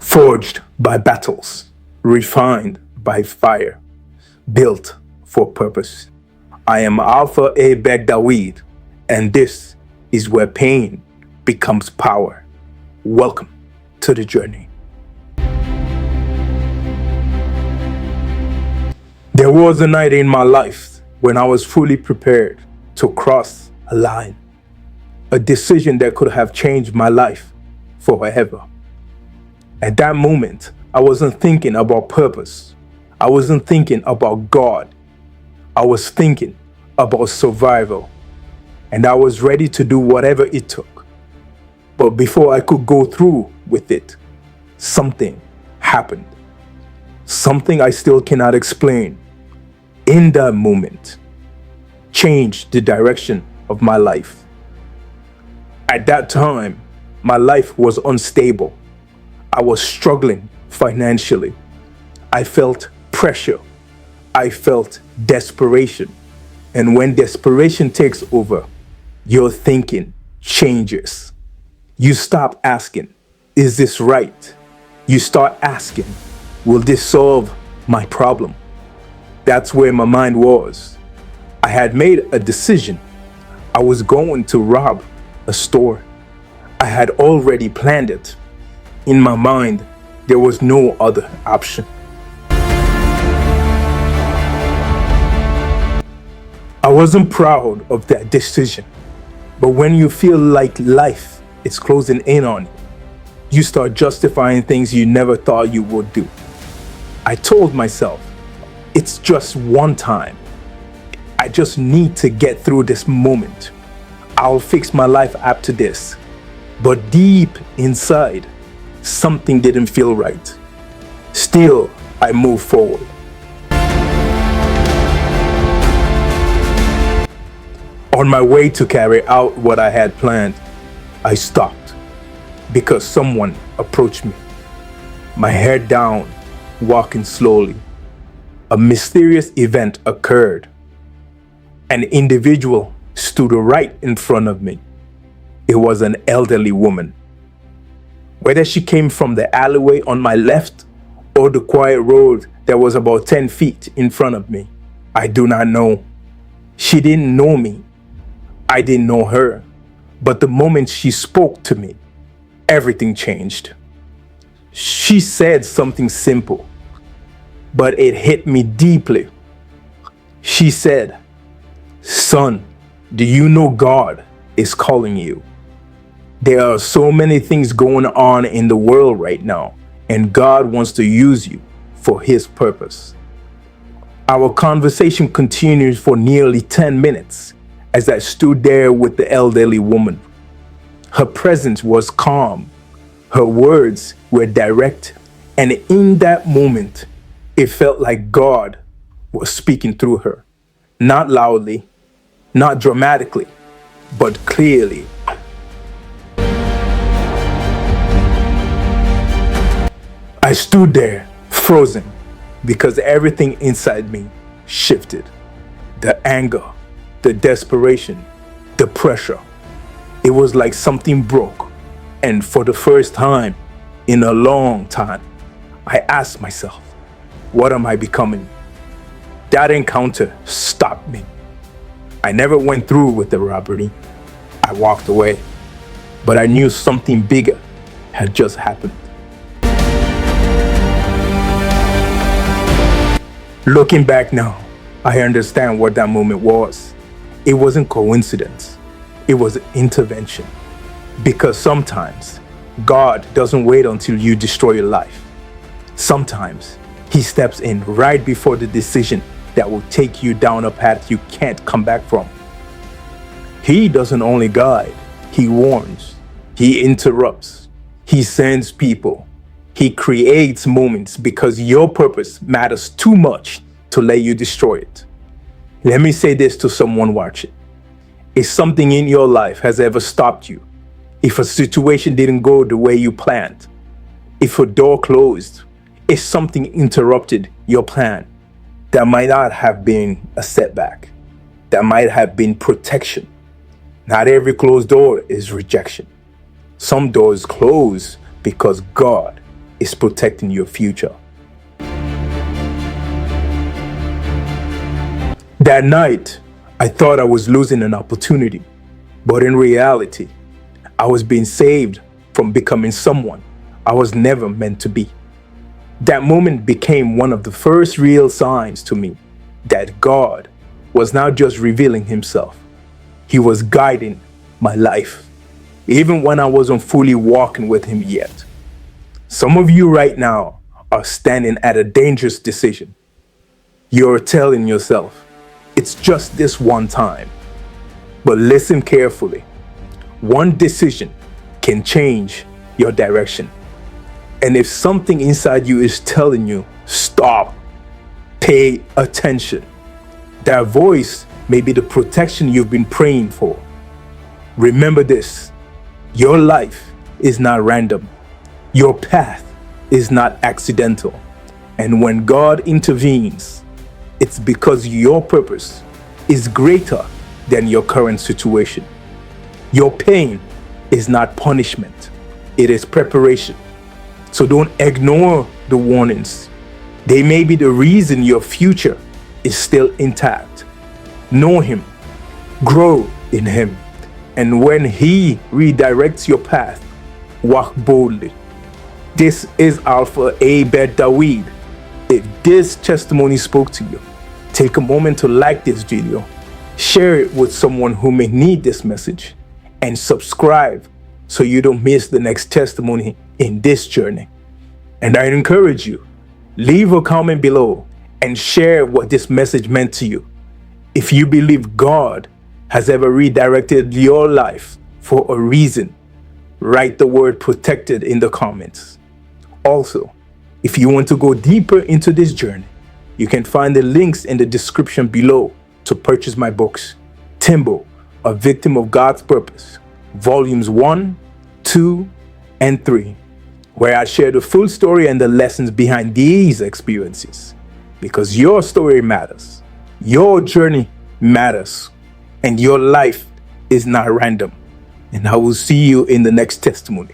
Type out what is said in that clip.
Forged by battles, refined by fire, built for purpose. I am Alpha A BET-DAWID, and this is where pain becomes power. Welcome to the journey. There was a night in my life when I was fully prepared to cross a line, a decision that could have changed my life forever. At that moment, I wasn't thinking about purpose. I wasn't thinking about God. I was thinking about survival. And I was ready to do whatever it took. But before I could go through with it, something happened. Something I still cannot explain. In that moment, changed the direction of my life. At that time, my life was unstable. I was struggling financially. I felt pressure. I felt desperation. And when desperation takes over, your thinking changes. You stop asking, is this right? You start asking, will this solve my problem? That's where my mind was. I had made a decision. I was going to rob a store. I had already planned it. In my mind, there was no other option. I wasn't proud of that decision, but when you feel like life is closing in on you, you start justifying things you never thought you would do. I told myself, it's just one time. I just need to get through this moment. I'll fix my life after this. But deep inside, something didn't feel right. Still, I moved forward. On my way to carry out what I had planned, I stopped because someone approached me. My head down, walking slowly. A mysterious event occurred. An individual stood right in front of me. It was an elderly woman. Whether she came from the alleyway on my left or the quiet road that was about 10 feet in front of me, I do not know. She didn't know me. I didn't know her. But the moment she spoke to me, everything changed. She said something simple, but it hit me deeply. She said, "Son, do you know God is calling you? There are so many things going on in the world right now, and God wants to use you for His purpose." Our conversation continued for nearly 10 minutes as I stood there with the elderly woman. Her presence was calm. Her words were direct, and in that moment, it felt like God was speaking through her. Not loudly, not dramatically, but clearly. I stood there, frozen, because everything inside me shifted. The anger, the desperation, the pressure. It was like something broke. And for the first time in a long time, I asked myself, what am I becoming? That encounter stopped me. I never went through with the robbery. I walked away. But I knew something bigger had just happened. Looking back now, I understand what that moment was. It wasn't coincidence. It was intervention. Because sometimes God doesn't wait until you destroy your life. Sometimes He steps in right before the decision that will take you down a path you can't come back from. He doesn't only guide, He warns, He interrupts, He sends people. He creates moments because your purpose matters too much to let you destroy it. Let me say this to someone watching. If something in your life has ever stopped you, if a situation didn't go the way you planned, if a door closed, if something interrupted your plan, that might not have been a setback. That might have been protection. Not every closed door is rejection. Some doors close because God is protecting your future. That night, I thought I was losing an opportunity, but in reality, I was being saved from becoming someone I was never meant to be. That moment became one of the first real signs to me that God was not just revealing himself. He was guiding my life, even when I wasn't fully walking with him yet. Some of you right now are standing at a dangerous decision. You're telling yourself, it's just this one time. But listen carefully. One decision can change your direction. And if something inside you is telling you, stop, pay attention, that voice may be the protection you've been praying for. Remember this, your life is not random. Your path is not accidental. And when God intervenes, it's because your purpose is greater than your current situation. Your pain is not punishment, it is preparation. So don't ignore the warnings. They may be the reason your future is still intact. Know him, grow in him, and when he redirects your path, walk boldly. This is Alpha A BET-DAWID. If this testimony spoke to you, take a moment to like this video, share it with someone who may need this message, and subscribe so you don't miss the next testimony in this journey. And I encourage you, leave a comment below and share what this message meant to you. If you believe God has ever redirected your life for a reason, write the word protected in the comments. Also, if you want to go deeper into this journey, you can find the links in the description below to purchase my books, Timbo, A Victim of God's Purpose, Volumes 1, 2, and 3, where I share the full story and the lessons behind these experiences. Because your story matters, your journey matters, and your life is not random. And I will see you in the next testimony.